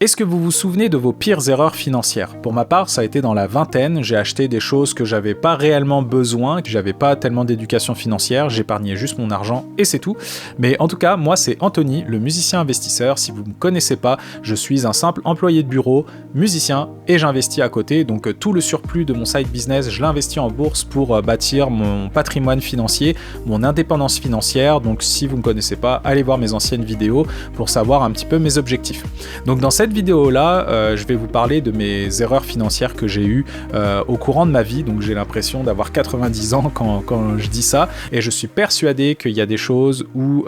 Est-ce que vous vous souvenez de vos pires erreurs financières? Pour ma part, ça a été dans la vingtaine, j'ai acheté des choses que j'avais pas réellement besoin, que j'avais pas tellement d'éducation financière, j'épargnais juste mon argent et c'est tout. Mais en tout cas, moi c'est Anthony, le musicien investisseur. Si vous me connaissez pas, je suis un simple employé de bureau, musicien et j'investis à côté. Donc tout le surplus de mon side business, je l'investis en bourse pour bâtir mon patrimoine financier, mon indépendance financière. Donc si vous me connaissez pas, allez voir mes anciennes vidéos pour savoir un petit peu mes objectifs. Donc dans cette vidéo-là, je vais vous parler de mes erreurs financières que j'ai eues au courant de ma vie. Donc j'ai l'impression d'avoir 90 ans quand je dis ça. Et je suis persuadé qu'il y a des choses où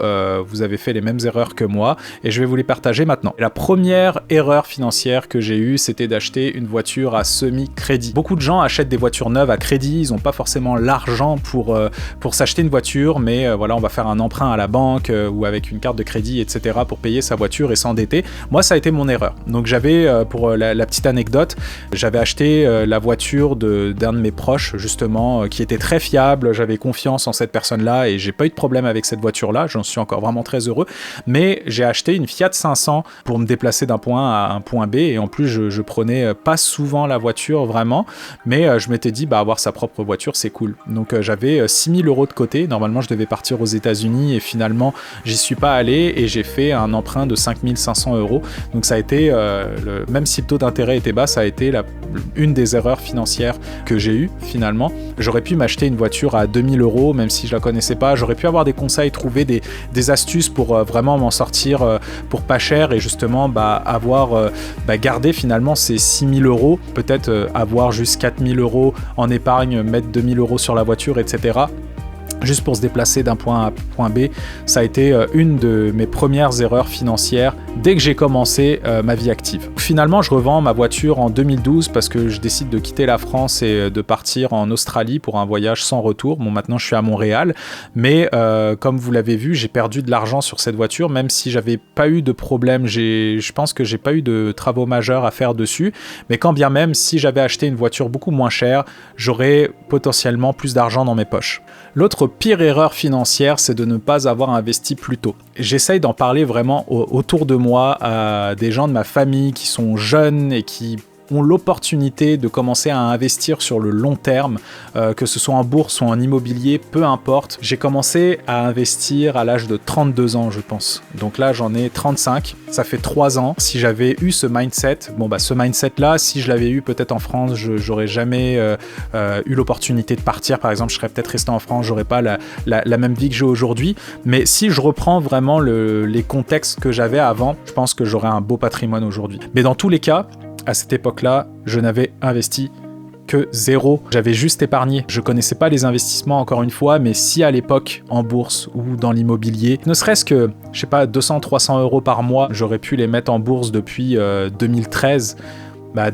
vous avez fait les mêmes erreurs que moi. Et je vais vous les partager maintenant. La première erreur financière que j'ai eue, c'était d'acheter une voiture à semi-crédit. Beaucoup de gens achètent des voitures neuves à crédit. Ils n'ont pas forcément l'argent pour s'acheter une voiture. Mais voilà, on va faire un emprunt à la banque ou avec une carte de crédit, etc. pour payer sa voiture et s'endetter. Moi, ça a été mon erreur. Donc j'avais, pour la petite anecdote, j'avais acheté la voiture d'un de mes proches, justement, qui était très fiable, j'avais confiance en cette personne-là et j'ai pas eu de problème avec cette voiture-là, j'en suis encore vraiment très heureux, mais j'ai acheté une Fiat 500 pour me déplacer d'un point A à un point B et en plus je prenais pas souvent la voiture vraiment, mais je m'étais dit, avoir sa propre voiture, c'est cool. Donc j'avais 6 000 € de côté, normalement je devais partir aux États-Unis et finalement j'y suis pas allé et j'ai fait un emprunt de 5 500 €, donc ça a été, même si le taux d'intérêt était bas, ça a été une des erreurs financières que j'ai eues finalement. J'aurais pu m'acheter une voiture à 2 000 € même si je la connaissais pas, j'aurais pu avoir des conseils, trouver des astuces pour vraiment m'en sortir pour pas cher et justement avoir gardé finalement ces 6 000 €, peut-être avoir juste 4 000 € en épargne, mettre 2 000 € sur la voiture, etc. juste pour se déplacer d'un point A à point B. Ça a été une de mes premières erreurs financières dès que j'ai commencé ma vie active. Finalement, je revends ma voiture en 2012 parce que je décide de quitter la France et de partir en Australie pour un voyage sans retour. Bon, maintenant, je suis à Montréal, mais comme vous l'avez vu, j'ai perdu de l'argent sur cette voiture, même si j'avais pas eu de problème. Je pense que j'ai pas eu de travaux majeurs à faire dessus, mais quand bien même, si j'avais acheté une voiture beaucoup moins chère, j'aurais potentiellement plus d'argent dans mes poches. L'autre pire erreur financière, c'est de ne pas avoir investi plus tôt. J'essaye d'en parler vraiment autour de moi à des gens de ma famille qui sont jeunes et qui ont l'opportunité de commencer à investir sur le long terme, que ce soit en bourse ou en immobilier, peu importe. J'ai commencé à investir à l'âge de 32 ans, je pense. Donc là, j'en ai 35. Ça fait 3 ans. Si j'avais eu ce mindset, ce mindset-là, si je l'avais eu peut-être en France, j'aurais jamais eu l'opportunité de partir. Par exemple, je serais peut-être resté en France, j'aurais pas la même vie que j'ai aujourd'hui. Mais si je reprends vraiment les contextes que j'avais avant, je pense que j'aurais un beau patrimoine aujourd'hui. Mais dans tous les cas, à cette époque-là, je n'avais investi que 0. J'avais juste épargné. Je connaissais pas les investissements encore une fois, mais si à l'époque, en bourse ou dans l'immobilier, ne serait-ce que, 200-300 € par mois, j'aurais pu les mettre en bourse depuis 2013,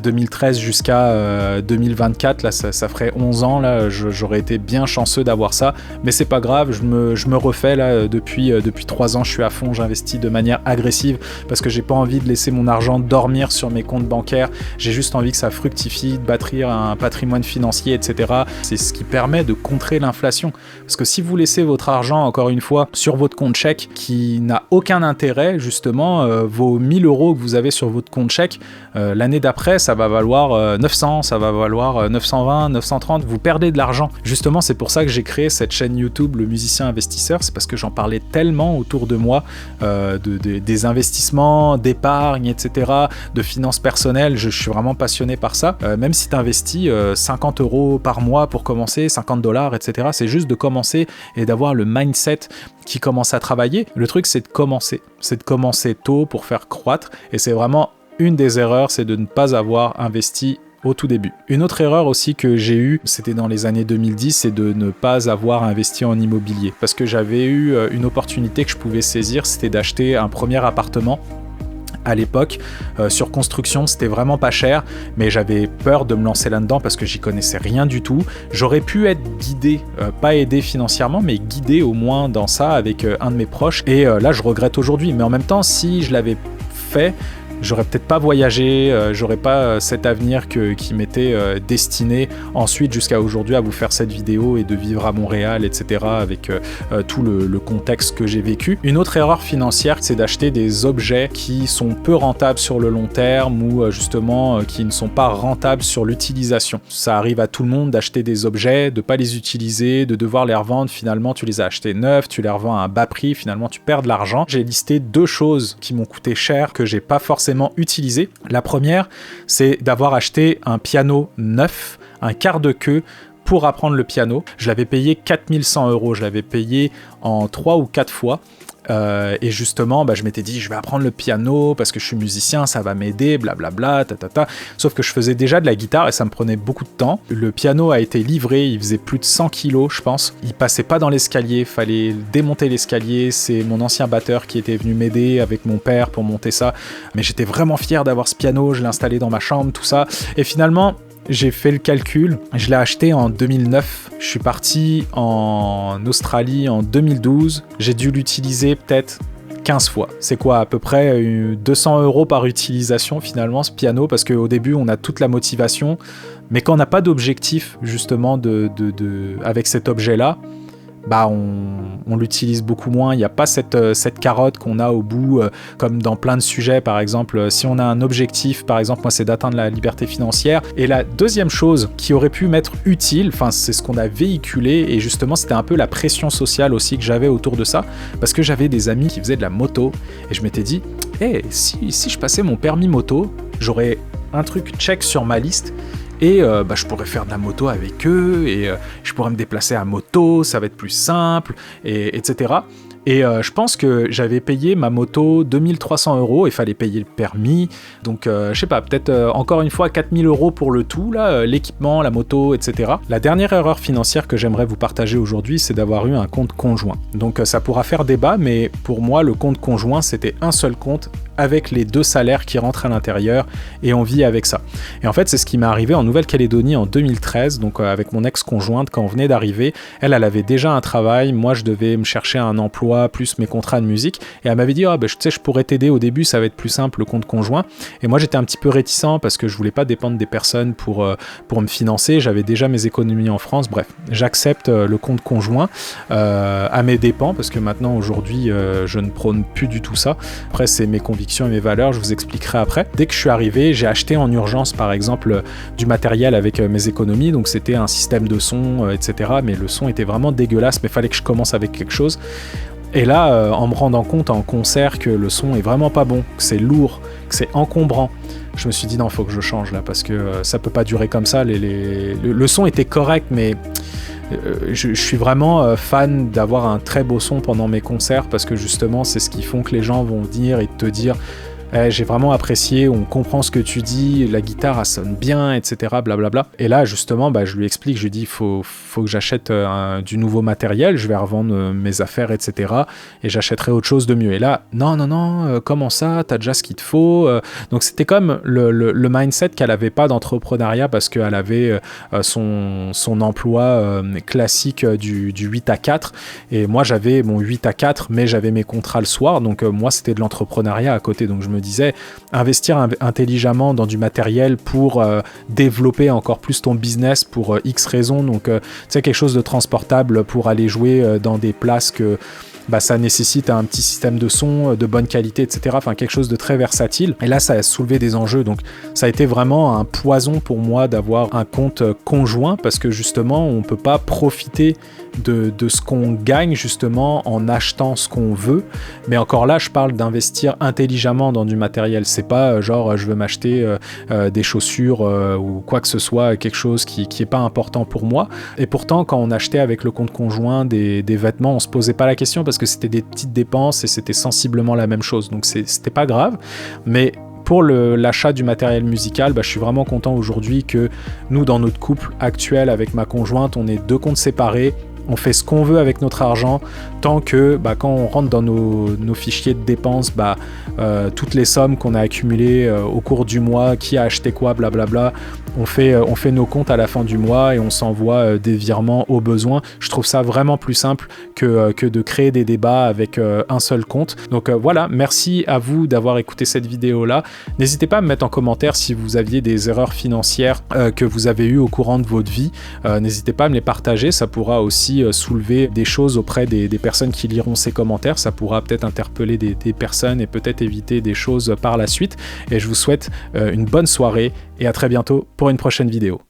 2013 jusqu'à 2024, là, ça ferait 11 ans, là, j'aurais été bien chanceux d'avoir ça, mais c'est pas grave, je me refais, là, depuis 3 ans, je suis à fond, j'investis de manière agressive, parce que j'ai pas envie de laisser mon argent dormir sur mes comptes bancaires, j'ai juste envie que ça fructifie, de bâtir un patrimoine financier, etc. C'est ce qui permet de contrer l'inflation, parce que si vous laissez votre argent, encore une fois, sur votre compte chèque, qui n'a aucun intérêt, justement, vos 1 000 € que vous avez sur votre compte chèque, l'année d'après, ça va valoir 900, ça va valoir 920, 930, vous perdez de l'argent. Justement, c'est pour ça que j'ai créé cette chaîne YouTube, Le Musicien Investisseur, c'est parce que j'en parlais tellement autour de moi, des investissements, d'épargne, etc., de finances personnelles, je suis vraiment passionné par ça. Même si tu investis 50 € par mois pour commencer, 50 $, etc., c'est juste de commencer et d'avoir le mindset qui commence à travailler. Le truc, c'est de commencer tôt pour faire croître, et c'est vraiment une des erreurs, c'est de ne pas avoir investi au tout début. Une autre erreur aussi que j'ai eue, c'était dans les années 2010, c'est de ne pas avoir investi en immobilier. Parce que j'avais eu une opportunité que je pouvais saisir, c'était d'acheter un premier appartement. À l'époque, sur construction, c'était vraiment pas cher, mais j'avais peur de me lancer là-dedans parce que j'y connaissais rien du tout. J'aurais pu être guidé, pas aidé financièrement, mais guidé au moins dans ça avec un de mes proches. Et là, je regrette aujourd'hui. Mais en même temps, si je l'avais fait, j'aurais peut-être pas voyagé, j'aurais pas cet avenir qui m'était destiné ensuite jusqu'à aujourd'hui à vous faire cette vidéo et de vivre à Montréal, etc. avec tout le contexte que j'ai vécu. Une autre erreur financière, c'est d'acheter des objets qui sont peu rentables sur le long terme ou justement qui ne sont pas rentables sur l'utilisation. Ça arrive à tout le monde d'acheter des objets, de pas les utiliser, de devoir les revendre, finalement tu les as achetés neufs, tu les revends à un bas prix, finalement tu perds de l'argent. J'ai listé 2 choses qui m'ont coûté cher, que j'ai pas forcément utilisées. La première, c'est d'avoir acheté un piano neuf, un quart de queue, pour apprendre le piano. Je l'avais payé 4100 €, je l'avais payé en 3 ou 4 fois. Et justement, je m'étais dit, je vais apprendre le piano parce que je suis musicien, ça va m'aider, blablabla, tatata. Sauf que je faisais déjà de la guitare et ça me prenait beaucoup de temps. Le piano a été livré, il faisait plus de 100 kilos, je pense. Il passait pas dans l'escalier, fallait démonter l'escalier. C'est mon ancien batteur qui était venu m'aider avec mon père pour monter ça. Mais j'étais vraiment fier d'avoir ce piano, je l'ai installé dans ma chambre, tout ça. Et finalement, j'ai fait le calcul, je l'ai acheté en 2009, je suis parti en Australie en 2012, j'ai dû l'utiliser peut-être 15 fois. C'est quoi, à peu près 200 € par utilisation finalement ce piano, parce qu'au début on a toute la motivation, mais quand on n'a pas d'objectif justement avec cet objet-là, on l'utilise beaucoup moins. Il n'y a pas cette carotte qu'on a au bout, comme dans plein de sujets. Par exemple, si on a un objectif, par exemple, moi, c'est d'atteindre la liberté financière. Et la deuxième chose qui aurait pu m'être utile, c'est ce qu'on a véhiculé, et justement, c'était un peu la pression sociale aussi que j'avais autour de ça, parce que j'avais des amis qui faisaient de la moto, et je m'étais dit, si je passais mon permis moto, j'aurais un truc check sur ma liste, et je pourrais faire de la moto avec eux, et je pourrais me déplacer à moto, ça va être plus simple, etc. Et je pense que j'avais payé ma moto 2300 €, il fallait payer le permis, donc je sais pas, peut-être encore une fois 4000 € pour le tout, là, l'équipement, la moto, etc. La dernière erreur financière que j'aimerais vous partager aujourd'hui, c'est d'avoir eu un compte conjoint. Donc ça pourra faire débat, mais pour moi, le compte conjoint, c'était un seul compte avec les 2 salaires qui rentrent à l'intérieur, et on vit avec ça. Et en fait, c'est ce qui m'est arrivé en Nouvelle-Calédonie en 2013, donc avec mon ex-conjointe, quand on venait d'arriver. Elle avait déjà un travail, moi je devais me chercher un emploi, plus mes contrats de musique, et elle m'avait dit, tu sais, je pourrais t'aider au début, ça va être plus simple le compte conjoint. Et moi j'étais un petit peu réticent parce que je voulais pas dépendre des personnes pour me financer, j'avais déjà mes économies en France. Bref, j'accepte le compte conjoint à mes dépens, parce que maintenant aujourd'hui je ne prône plus du tout ça. Après, c'est mes convictions et mes valeurs, je vous expliquerai après. Dès que je suis arrivé, j'ai acheté en urgence par exemple du matériel avec mes économies, donc c'était un système de son, etc. Mais le son était vraiment dégueulasse, mais il fallait que je commence avec quelque chose. Et là, en me rendant compte en concert que le son est vraiment pas bon, que c'est lourd, que c'est encombrant, je me suis dit non, faut que je change là, parce que ça peut pas durer comme ça. Le son était correct, mais je suis vraiment fan d'avoir un très beau son pendant mes concerts, parce que justement c'est ce qui font que les gens vont venir et te dire j'ai vraiment apprécié, on comprend ce que tu dis, la guitare elle sonne bien, etc. blablabla. Et là justement je lui explique, je lui dis faut que j'achète du nouveau matériel, je vais revendre mes affaires, etc. et j'achèterai autre chose de mieux. Et là non, comment ça, t'as déjà ce qu'il te faut. Donc c'était comme le mindset qu'elle avait pas d'entrepreneuriat, parce qu'elle avait son emploi classique du 8 à 4, et moi j'avais mon 8 à 4, mais j'avais mes contrats le soir, donc moi c'était de l'entrepreneuriat à côté. Donc je me disais, investir intelligemment dans du matériel pour développer encore plus ton business pour X raisons, donc tu sais, quelque chose de transportable pour aller jouer dans des places que ça nécessite un petit système de son de bonne qualité, etc. Enfin, quelque chose de très versatile. Et là, ça a soulevé des enjeux. Donc, ça a été vraiment un poison pour moi d'avoir un compte conjoint, parce que justement, on peut pas profiter de ce qu'on gagne justement en achetant ce qu'on veut. Mais encore là, je parle d'investir intelligemment dans du matériel. C'est pas genre je veux m'acheter des chaussures ou quoi que ce soit, quelque chose qui est pas important pour moi. Et pourtant, quand on achetait avec le compte conjoint des vêtements, on se posait pas la question, parce que c'était des petites dépenses et c'était sensiblement la même chose. Donc c'était pas grave. Mais pour l'achat du matériel musical, je suis vraiment content aujourd'hui que nous, dans notre couple actuel avec ma conjointe, on est 2 comptes séparés. On fait ce qu'on veut avec notre argent, tant que quand on rentre dans nos fichiers de dépenses, toutes les sommes qu'on a accumulées au cours du mois, qui a acheté quoi, blablabla. On fait nos comptes à la fin du mois et on s'envoie des virements au besoin. Je trouve ça vraiment plus simple que de créer des débats avec un seul compte. Donc voilà, merci à vous d'avoir écouté cette vidéo-là. N'hésitez pas à me mettre en commentaire si vous aviez des erreurs financières que vous avez eues au courant de votre vie. N'hésitez pas à me les partager, ça pourra aussi soulever des choses auprès des personnes qui liront ces commentaires. Ça pourra peut-être interpeller des personnes et peut-être éviter des choses par la suite. Et je vous souhaite une bonne soirée et à très bientôt pour une prochaine vidéo.